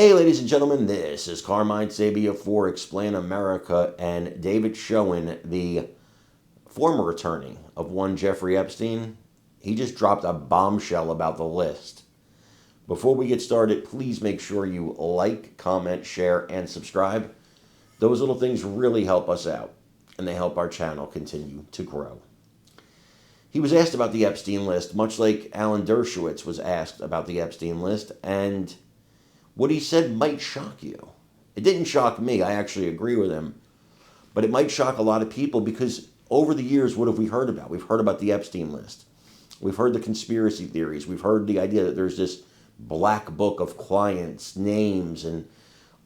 Hey, ladies and gentlemen, this is Carmine Sabia for Explain America, and David Schoen, the former attorney of one Jeffrey Epstein, he just dropped a bombshell about the list. Before we get started, please make sure you like, comment, share, and subscribe. Those little things really help us out, and they help our channel continue to grow. He was asked about the Epstein list, much like Alan Dershowitz was asked about the Epstein list, and what he said might shock you. It didn't shock me. I actually agree with him. But it might shock a lot of people because over the years, what have we heard about? We've heard about the Epstein list. We've heard the conspiracy theories. We've heard the idea that there's this black book of clients, names, and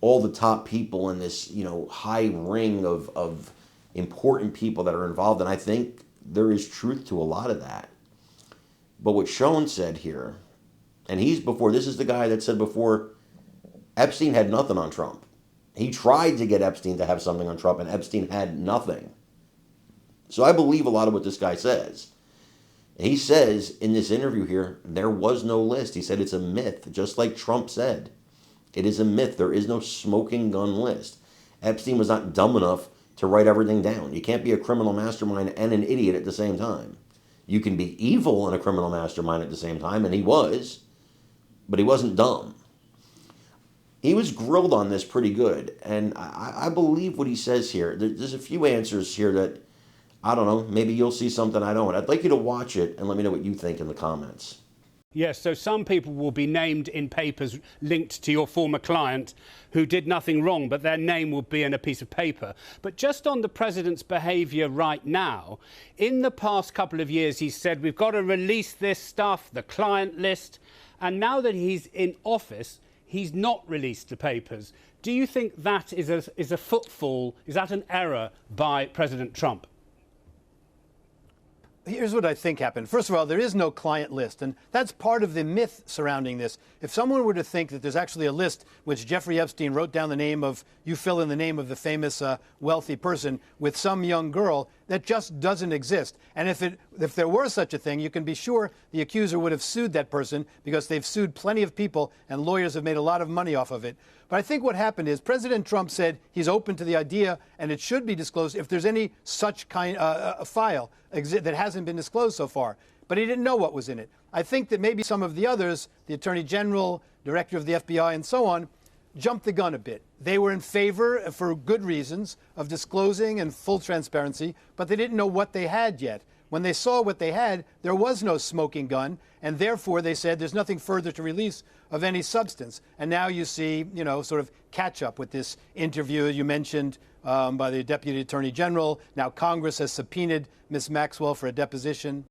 all the top people in this, high ring of important people that are involved. And I think there is truth to a lot of that. But what Schoen said here, and this is the guy that said before, Epstein had nothing on Trump. He tried to get Epstein to have something on Trump, and Epstein had nothing. So I believe a lot of what this guy says. He says in this interview here, there was no list. He said it's a myth, just like Trump said. It is a myth. There is no smoking gun list. Epstein was not dumb enough to write everything down. You can't be a criminal mastermind and an idiot at the same time. You can be evil and a criminal mastermind at the same time, and he was, but he wasn't dumb. He was grilled on this pretty good, and I believe what he says here. There's a few answers here that, I don't know, maybe you'll see something I don't. I'd like you to watch it and let me know what you think in the comments. Yes, so some people will be named in papers linked to your former client who did nothing wrong, but their name will be in a piece of paper. But just on the president's behaviour right now, in the past couple of years, he said, we've got to release this stuff, the client list, and now that he's in office, he's not released the papers. Do you think that is a footfall? Is that an error by President Trump? Here's what I think happened. First of all, there is no client list, and that's part of the myth surrounding this. If someone were to think that there's actually a list which Jeffrey Epstein wrote down the name of, you fill in the name of the famous wealthy person with some young girl, that just doesn't exist. And if there were such a thing, you can be sure the accuser would have sued that person because they've sued plenty of people and lawyers have made a lot of money off of it. But I think what happened is President Trump said he's open to the idea and it should be disclosed if there's any such kind of file that hasn't been disclosed so far. But he didn't know what was in it. I think that maybe some of the others, the Attorney General, Director of the FBI, and so on, jumped the gun a bit. They were in favor, for good reasons, of disclosing and full transparency, but they didn't know what they had yet. When they saw what they had, there was no smoking gun, and therefore they said there's nothing further to release of any substance. And now you see, sort of catch up with this interview you mentioned by the Deputy Attorney General. Now Congress has subpoenaed Ms. Maxwell for a deposition.